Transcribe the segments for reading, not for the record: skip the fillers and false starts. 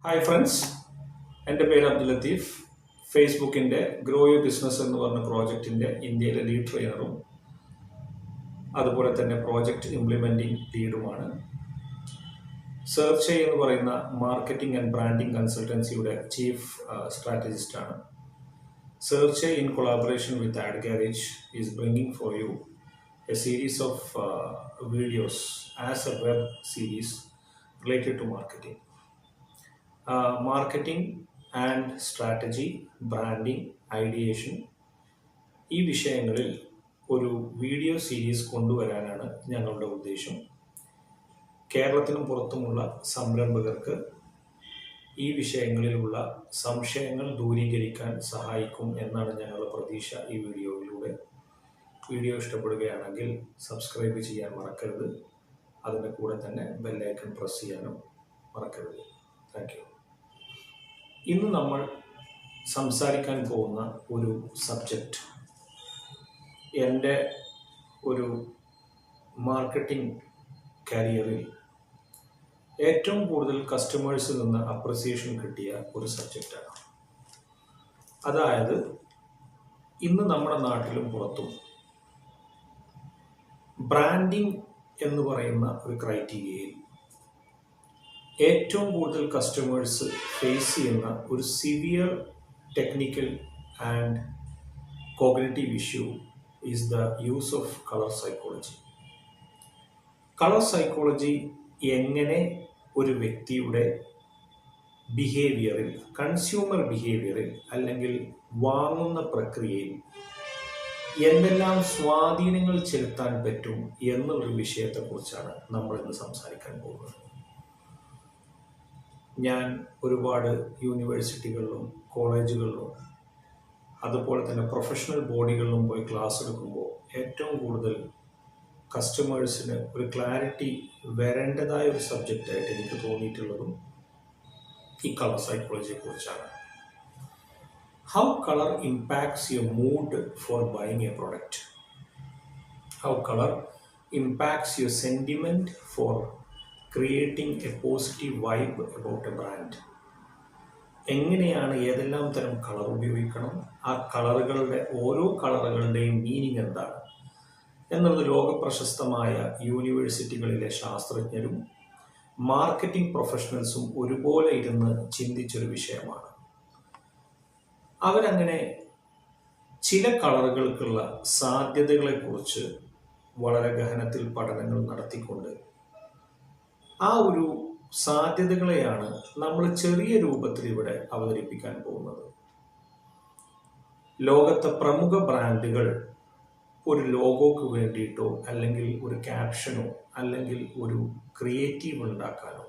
Hi friends, എൻ്റെ പേര് അബ്ദുൽ ലത്തീഫ്. ഫേസ്ബുക്കിൻ്റെ ഗ്രോ യുവർ ബിസിനസ് എന്ന് പറഞ്ഞ പ്രോജക്റ്റിൻ്റെ ഇന്ത്യയിലെ ലീഡ് ട്രെയിനറും അതുപോലെ തന്നെ പ്രോജക്റ്റ് ഇംപ്ലിമെൻറ്റിംഗ് ലീഡുമാണ്. സെർച്ച് എന്ന് പറയുന്ന മാർക്കറ്റിംഗ് ആൻഡ് ബ്രാൻഡിംഗ് കൺസൾട്ടൻസിയുടെ ചീഫ് സ്ട്രാറ്റജിസ്റ്റാണ്. Searchi in collaboration with AdGarage is bringing for you a series of videos as a web series related to marketing. Marketing and strategy, branding, ideation ഈ വിഷയങ്ങളിൽ ഒരു video series കൊണ്ടുവരാനാണ് ഞങ്ങളുടെ ഉദ്ദേശം. കേരളത്തിനും പുറത്തുമുള്ള സംരംഭകർക്ക് ഈ വിഷയങ്ങളിലുള്ള സംശയങ്ങൾ ദൂരീകരിക്കാൻ സഹായിക്കും എന്നാണ് ഞങ്ങളുടെ പ്രതീക്ഷ. ഈ വീഡിയോയിലൂടെ വീഡിയോ ഇഷ്ടപ്പെടുകയാണെങ്കിൽ സബ്സ്ക്രൈബ് ചെയ്യാൻ മറക്കരുത്. അതിൻ്റെ കൂടെ തന്നെ ബെല്ലൈക്കൺ പ്രസ് ചെയ്യാനും മറക്കരുത്. Thank you. ഇന്ന് നമ്മൾ സംസാരിക്കാൻ പോകുന്ന ഒരു സബ്ജക്റ്റ് എൻ്റെ ഒരു മാർക്കറ്റിംഗ് കരിയറിൽ ഏറ്റവും കൂടുതൽ കസ്റ്റമേഴ്സിൽ നിന്ന് അപ്രിസിയേഷൻ കിട്ടിയ ഒരു സബ്ജക്റ്റാണ്. അതായത് ഇന്ന് നമ്മുടെ നാട്ടിലും പുറത്തും ബ്രാൻഡിങ് എന്ന് പറയുന്ന ഒരു ക്രൈറ്റീരിയയിൽ ഏറ്റവും കൂടുതൽ കസ്റ്റമേഴ്സ് ഫേസ് ചെയ്യുന്ന ഒരു severe technical and cognitive issue is the use of colour psychology. Colour psychology എങ്ങനെ ഒരു വ്യക്തിയുടെ ബിഹേവിയറിൽ, കൺസ്യൂമർ ബിഹേവിയറിൽ അല്ലെങ്കിൽ വാങ്ങുന്ന പ്രക്രിയയിൽ എന്തെല്ലാം സ്വാധീനങ്ങൾ ചെലുത്താൻ പറ്റും എന്നുള്ളൊരു വിഷയത്തെക്കുറിച്ചാണ് നമ്മൾ ഇന്ന് സംസാരിക്കാൻ പോകുന്നത്. ഞാൻ ഒരുപാട് യൂണിവേഴ്സിറ്റികളിലും കോളേജുകളിലും അതുപോലെ തന്നെ പ്രൊഫഷണൽ ബോഡികളിലും പോയി ക്ലാസ് എടുക്കുമ്പോൾ ഏറ്റവും കൂടുതൽ കസ്റ്റമേഴ്സിന് ഒരു ക്ലാരിറ്റി വരേണ്ടതായ ഒരു സബ്ജക്റ്റായിട്ട് എനിക്ക് തോന്നിയിട്ടുള്ളതും ഈ കളർ സൈക്കോളജിയെ കുറിച്ചാണ്. How colour impacts your mood four buying A product, how colour impacts your sentiment four creating A positive vibe about A brand. എങ്ങനെയാണ് ഏതെല്ലാം തരം കളർ ഉപയോഗിക്കണം, ആ കളറുകളുടെ ഓരോ കളറുകളുടെയും മീനിങ് എന്താണ് എന്നുള്ളത് ലോകപ്രശസ്തമായ യൂണിവേഴ്സിറ്റികളിലെ ശാസ്ത്രജ്ഞരും മാർക്കറ്റിംഗ് പ്രൊഫഷണൽസും ഒരുപോലെ ഇരുന്ന് ചിന്തിച്ചൊരു വിഷയമാണ്. അവരങ്ങനെ ചില കളറുകൾക്കുള്ള സാധ്യതകളെക്കുറിച്ച് വളരെ ഗഹനത്തിൽ പഠനങ്ങൾ നടത്തിക്കൊണ്ട് ആ ഒരു സാധ്യതകളെയാണ് നമ്മൾ ചെറിയ രൂപത്തിൽ ഇവിടെ അവതരിപ്പിക്കാൻ പോകുന്നത്. ലോകത്തെ പ്രമുഖ ബ്രാൻഡുകൾ ഒരു ലോഗോക്ക് വേണ്ടിയിട്ടോ അല്ലെങ്കിൽ ഒരു ക്യാപ്ഷനോ അല്ലെങ്കിൽ ഒരു ക്രിയേറ്റീവ് ഉണ്ടാക്കാനോ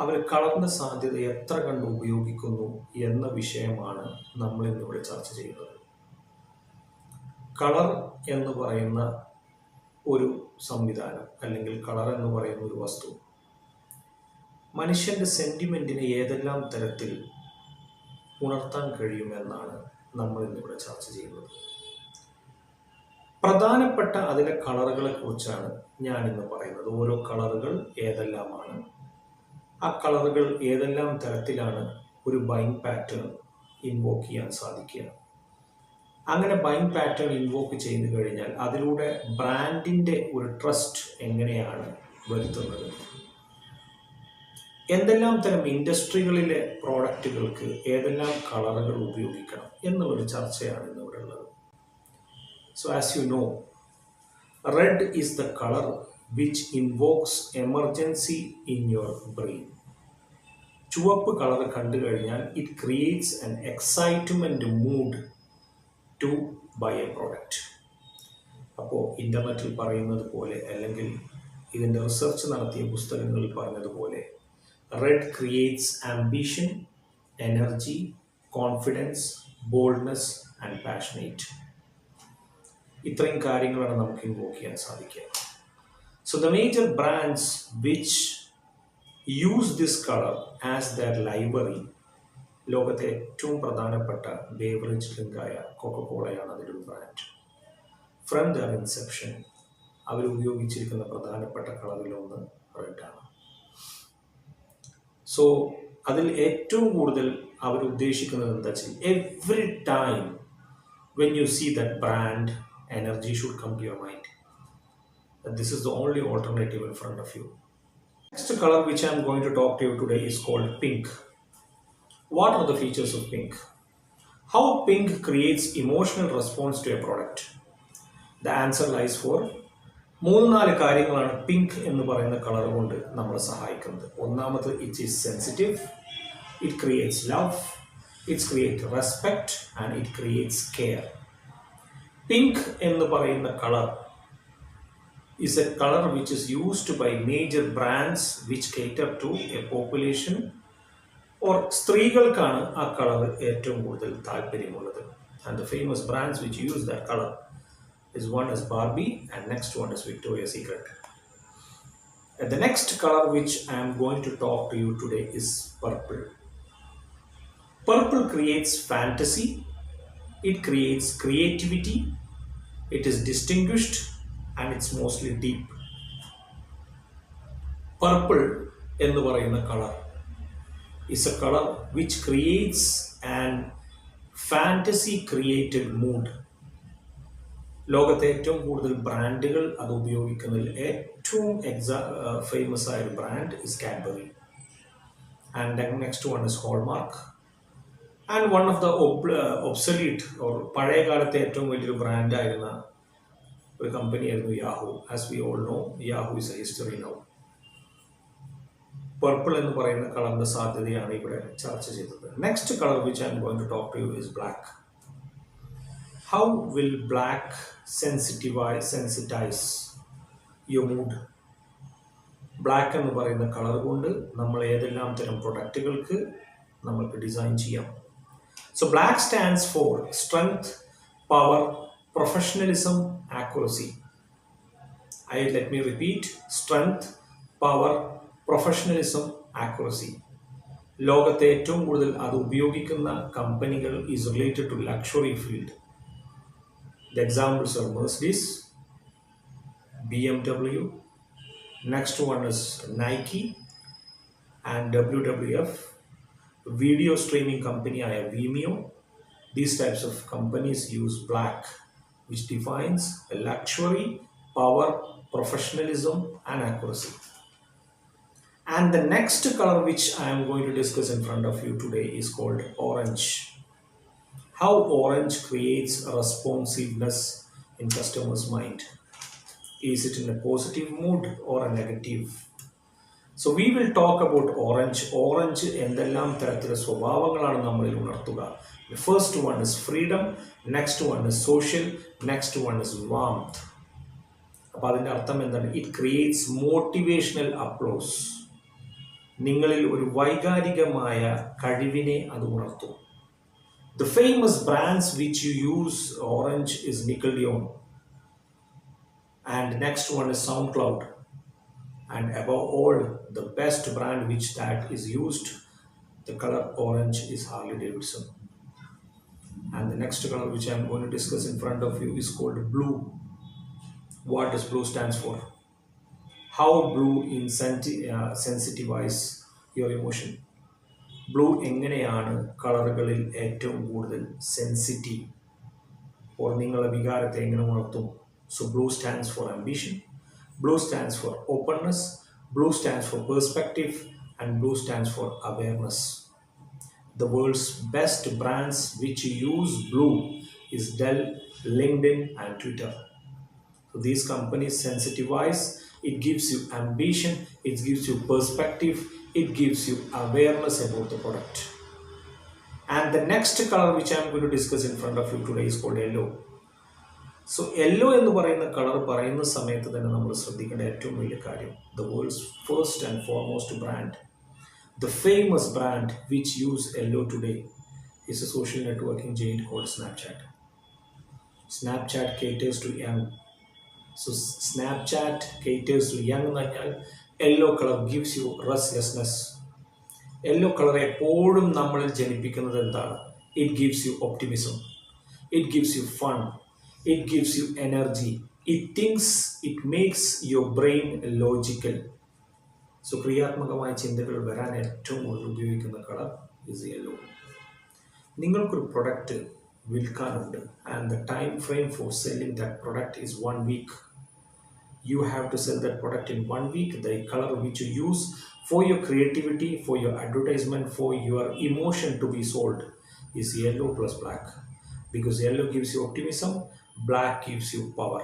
അവർ കളറിൻ്റെ സാധ്യത എത്ര കണ്ട് ഉപയോഗിക്കുന്നു എന്ന വിഷയമാണ് നമ്മൾ ഇന്നിവിടെ ചർച്ച ചെയ്യുന്നത്. കളർ എന്ന് പറയുന്ന ഒരു സംവിധാനം അല്ലെങ്കിൽ കളർ എന്ന് പറയുന്ന ഒരു വസ്തു മനുഷ്യൻ്റെ സെൻറ്റിമെൻറ്റിനെ ഏതെല്ലാം തരത്തിൽ ഉണർത്താൻ കഴിയുമെന്നാണ് നമ്മൾ ഇന്നിവിടെ ചർച്ച ചെയ്യുന്നത്. പ്രധാനപ്പെട്ട അതിലെ കളറുകളെ കുറിച്ചാണ് ഞാൻ ഇന്ന് പറയുന്നത്. ഓരോ കളറുകൾ ഏതെല്ലാമാണ്, ആ കളറുകൾ ഏതെല്ലാം തരത്തിലാണ് ഒരു ബൈങ് പാറ്റേൺ ഇൻവോക്ക് ചെയ്യാൻ സാധിക്കുക. അങ്ങനെ ബൈങ് പാറ്റേൺ ഇൻവോക്ക് ചെയ്തു കഴിഞ്ഞാൽ അതിലൂടെ ബ്രാൻഡിൻ്റെ ഒരു ട്രസ്റ്റ് എങ്ങനെയാണ് വരുത്തുന്നത്, എന്തെല്ലാം തരം ഇൻഡസ്ട്രികളിലെ പ്രോഡക്റ്റുകൾക്ക് ഏതെല്ലാം കളറുകൾ ഉപയോഗിക്കണം എന്നുള്ളൊരു ചർച്ചയാണ് ഇന്നിവിടെ ഉള്ളത്. So as you know, red is the color which invokes emergency in your brain. ചുവപ്പ് കളർ കണ്ടു കഴിഞ്ഞാൽ it creates an excitement mood to buy a product. അപ്പോൾ ഇൻ്റർനെറ്റിൽ പറയുന്നത് പോലെ അല്ലെങ്കിൽ ഇതിൻ്റെ റിസർച്ച് നടത്തിയ പുസ്തകങ്ങളിൽ പറഞ്ഞതുപോലെ red creates ambition, energy, confidence, boldness and passionate. ഇത്രയും കാര്യങ്ങളാണ് നമുക്ക് ഇൻവോക്ക് ചെയ്യാൻ സാധിക്കുക. So the major brands which use this colour as there library, ലോകത്തെ ഏറ്റവും പ്രധാനപ്പെട്ട ബേവറേജ് ഡ്രിങ്കായ കൊക്കക്കോളയാണ് അതിലൊരു ബ്രാൻഡ്. ഫ്രം ദർ ഇൻസെപ്ഷൻ അവർ ഉപയോഗിച്ചിരിക്കുന്ന പ്രധാനപ്പെട്ട കളറിലൊന്ന് റെഡാണ്. സോ അതിൽ ഏറ്റവും കൂടുതൽ അവർ ഉദ്ദേശിക്കുന്നത് എന്താ വെച്ചാൽ every time when you see that brand energy should come to your mind. This is the only alternative in front of you. Next color which I am going to talk to you today is called pink. What are the features of pink? How pink creates emotional response to a product? The answer lies for മൂന്ന് നാല് കാര്യങ്ങളാണ് pink എന്ന് പറയുന്ന colour കൊണ്ട് നമ്മളെ സഹായിക്കുന്നത്. ഒന്നാമത്, it is sensitive, it creates love, it's create respect and it creates care. Pink എന്ന് പറയുന്ന colour is a color which is used by major brands which cater to a population or സ്ത്രീകൾക്കാണ് ആ colour ഏറ്റവും കൂടുതൽ താല്പര്യമുള്ളത്. And the famous brands which use that color is one is Barbie and next one is Victoria's Secret. And the next color which I am going to talk to you today is purple. Purple creates fantasy, it creates creativity, it is distinguished and it's mostly deep. Purple എന്ന് പറയുന്ന colour is a color which creates an fantasy created mood. ലോകത്തെ ഏറ്റവും കൂടുതൽ ബ്രാൻഡുകൾ അത് ഉപയോഗിക്കുന്നതിൽ ഏറ്റവും famous ആയ ഒരു brand is Cadbury, and then next one is Hallmark, and one of the obsolete or പഴയ കാലത്തെ ഏറ്റവും വലിയൊരു ബ്രാൻഡ് ആയിരുന്ന ഒരു കമ്പനിയായിരുന്നു Yahoo. As we all know, Yahoo is a history now. Purple എന്ന് പറയുന്ന കളറിന്റെ സാധ്യതയാണ് ഇവിടെ ചർച്ച ചെയ്തത്. Next colour which I am going to talk to you is black. How will black sensitise your mood? Black എന്ന് പറയുന്ന കളർ കൊണ്ട് നമ്മൾ ഏതെല്ലാം തരം പ്രൊഡക്റ്റുകൾക്ക് നമ്മൾക്ക് ഡിസൈൻ ചെയ്യാം. So black stands for strength, power, professionalism, accuracy. Let me repeat: strength, power, professionalism, accuracy. ലോകത്തെ ഏറ്റവും കൂടുതൽ അത് ഉപയോഗിക്കുന്ന കമ്പനികൾ is related to luxury field. The examples are Mercedes, BMW, next one is Nike and WWF, video streaming company ആയ Vimeo. These types of companies use black, which defines luxury, power, professionalism and accuracy. And the next color which I am going to discuss in front of you today is called orange. How orange creates responsiveness in customer's mind. Is it in a positive mood or a negative? So we will talk about orange. Orange എന്തെല്ലാം തരത്തിലുള്ള സ്വഭാവങ്ങളാണ് നമ്മളിൽ ഉണർത്തുക. The first one is freedom, next one is social, next one is warmth. അപ്പോൾ അതിൻ്റെ അർത്ഥം എന്താണ്? It creates motivational applause. നിങ്ങളിൽ ഒരു വൈകാരികമായ കഴിവിനെ അത് ഉണർത്തും. The famous brands which you use orange is Nickelodeon, and next one is SoundCloud, and above all the best brand which that is used, the color orange, is Harley Davidson. And the next color which I am going to discuss in front of you is called blue. What does blue stands for? How blue sensitivize your emotion? Blue എങ്ങനെയാണ് കളറുകളിൽ ഏറ്റവും കൂടുതൽ sensitive or നിങ്ങളുടെ വികാരത്തെ എങ്ങനെ ഉണർത്തും? So blue stands for ambition, blue stands for openness, blue stands for perspective and blue stands for awareness. The world's best brands which use blue is Dell, LinkedIn and Twitter. So these companies sensitivize, it gives you ambition, it gives you perspective, it gives you awareness about the product. And the next color which I am going to discuss in front of you today is called yellow. So yellow എന്ന് പറയുന്ന colour പറയുന്ന സമയത്ത് തന്നെ നമ്മൾ ശ്രദ്ധിക്കേണ്ട ഏറ്റവും വലിയ കാര്യം, the world's first and foremost brand, the famous brand which use yellow today is a social networking giant called Snapchat. Snapchat caters to young. So Snapchat caters to young എന്ന് പറഞ്ഞാൽ yellow colour gives you restlessness. Yellow colour എപ്പോഴും നമ്മളിൽ ജനിപ്പിക്കുന്നത് എന്താണ്? It gives you optimism, it gives you fun, it gives you energy, it things, it makes your brain logical. So ക്രിയാത്മകമായ ചിന്തകൾ വരാൻ ഏറ്റവും കൂടുതൽ ഉപയോഗിക്കുന്ന കളർ ഇസ് യെല്ലോ. നിങ്ങൾക്കൊരു പ്രൊഡക്റ്റ് വിൽക്കാനുണ്ട് and the time frame for selling that product is 1 week. You have to sell that product in 1 week. The color which you use for your creativity, for your advertisement, for your emotion to be sold is yellow plus black. Because yellow gives you optimism, black gives you power.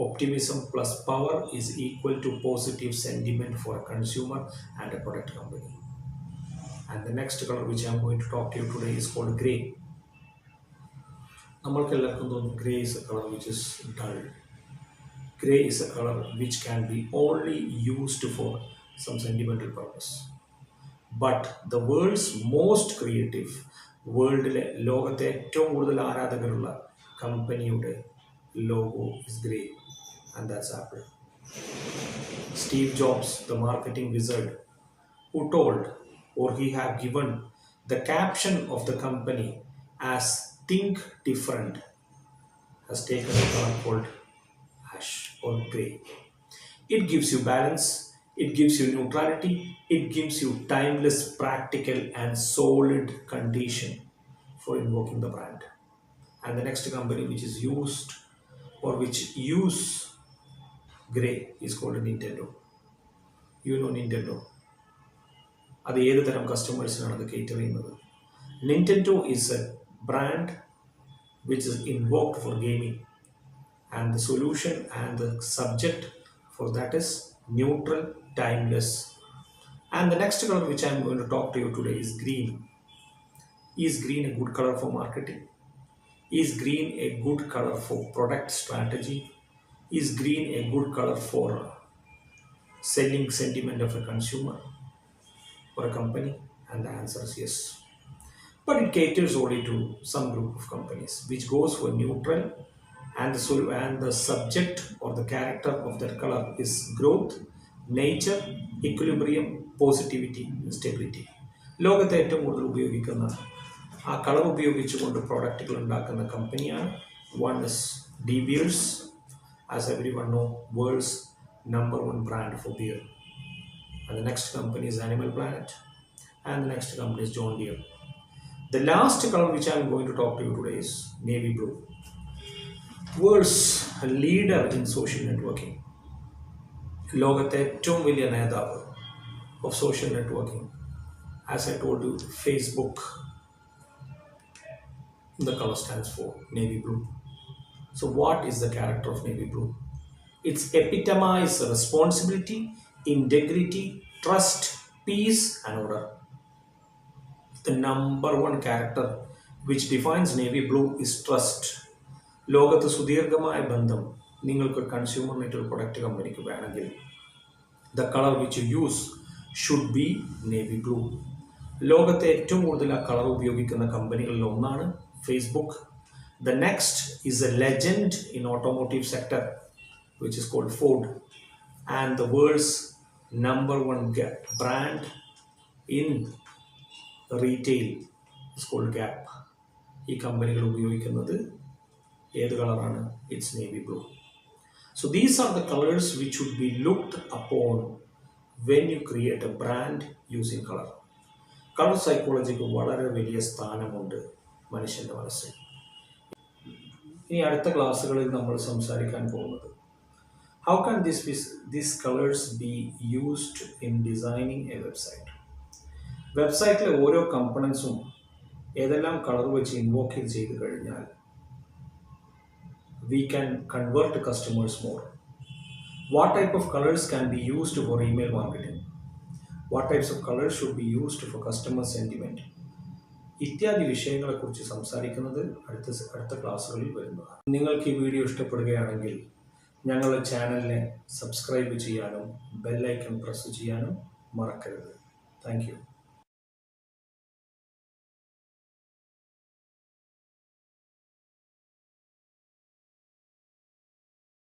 Optimism plus power is equal to positive sentiment for a consumer and a product company. And the next color which I am going to talk to you today is called grey. Grey is a color which is dull. Grey is a color which can be only used for some sentimental purpose. But the world's most creative, വേൾഡിലെ ലോകത്തെ ഏറ്റവും കൂടുതൽ ആരാധകരുള്ള കമ്പനിയുടെ logo is grey, and that's Apple. Steve Jobs, the marketing wizard, who told or he have given the caption of the company as think different, has taken a color called ash or grey. It gives you balance, it gives you neutrality, it gives you timeless, practical and solid condition for invoking the brand. And the next company which is used or which use grey is called Nintendo. You know Nintendo. അത് ഏത് തരം കസ്റ്റമേഴ്സിനാണ് അത് cater ചെയ്യുന്നത്? Nintendo is a brand which is invoked for gaming, and the solution and the subject for that is neutral, timeless. And the next color which I am going to talk to you today is green. Is green a good color for marketing? Is green a good color for product strategy? Is green a good color for selling sentiment of a consumer or a company? And the answer is yes. But it caters only to some group of companies, which goes for neutral, and the subject or the character of that color is growth, nature, equilibrium, positivity, stability. ലോകത്തെ ഏറ്റവും കൂടുതൽ ഉപയോഗിക്കുന്ന ആ colour ഉപയോഗിച്ചുകൊണ്ട് പ്രോഡക്റ്റുകൾ ഉണ്ടാക്കുന്ന കമ്പനിയാണ്. One is De Beers, as every one know, world's number 1 brand for beer. And the next company is Animal Planet, and the next company is John Deere. The last color which I am going to talk to you today is navy blue. World's leader in social networking. ലോകത്തെ ഏറ്റവും വലിയ നേതാവ് of social networking. As I told you, Facebook, the color stands for navy blue. So what is the character of navy blue? It's epitomize responsibility, integrity, trust, peace and order. The number 1 character which defines navy blue is trust. ലോകത്ത് സുദീർഘമായ ബന്ധം നിങ്ങൾക്ക് കൺസ്യൂമറിനായിട്ട് ഒരു product കമ്പനിക്ക് വേണമെങ്കിൽ the color which you use should be navy blue. ലോകത്തെ ഏറ്റവും കൂടുതൽ ആ കളർ ഉപയോഗിക്കുന്ന കമ്പനികളിൽ ഒന്നാണ് Facebook. The next is a legend in automotive sector which is called Ford, and the world's number 1 brand in retail is called Gap. ഈ കമ്പനികൾ ഉപയോഗിക്കുന്നത് ഏത് കളറാണ്? It's navy blue. So these are the colors which should be looked upon when you create a brand using color. Colour psychologic വളരെ വലിയ സ്ഥാനമുണ്ട് മനുഷ്യൻ്റെ മനസ്സിൽ. ഇനി അടുത്ത ക്ലാസ്സുകളിൽ നമ്മൾ സംസാരിക്കാൻ പോകുന്നത് how can these colors be used in designing a website. വെബ്സൈറ്റിലെ ഓരോ കമ്പണൻസും ഏതെല്ലാം കളർ വെച്ച് ഇൻവോക്ക് ചെയ്ത് കഴിഞ്ഞാൽ we can convert customers more. What type of colors can be used for email marketing? What types of colors should be used for customer sentiment? ഇത്യാദി വിഷയങ്ങളെക്കുറിച്ച് സംസാരിക്കുന്നത് അടുത്ത ക്ലാസ്സുകളിൽ വരുന്നതാണ്. നിങ്ങൾക്ക് ഈ വീഡിയോ ഇഷ്ടപ്പെടുകയാണെങ്കിൽ ഞങ്ങളുടെ ചാനലിനെ സബ്സ്ക്രൈബ് ചെയ്യാനും ബെൽ ഐക്കൺ പ്രസ് ചെയ്യാനും മറക്കരുത്. Thank you.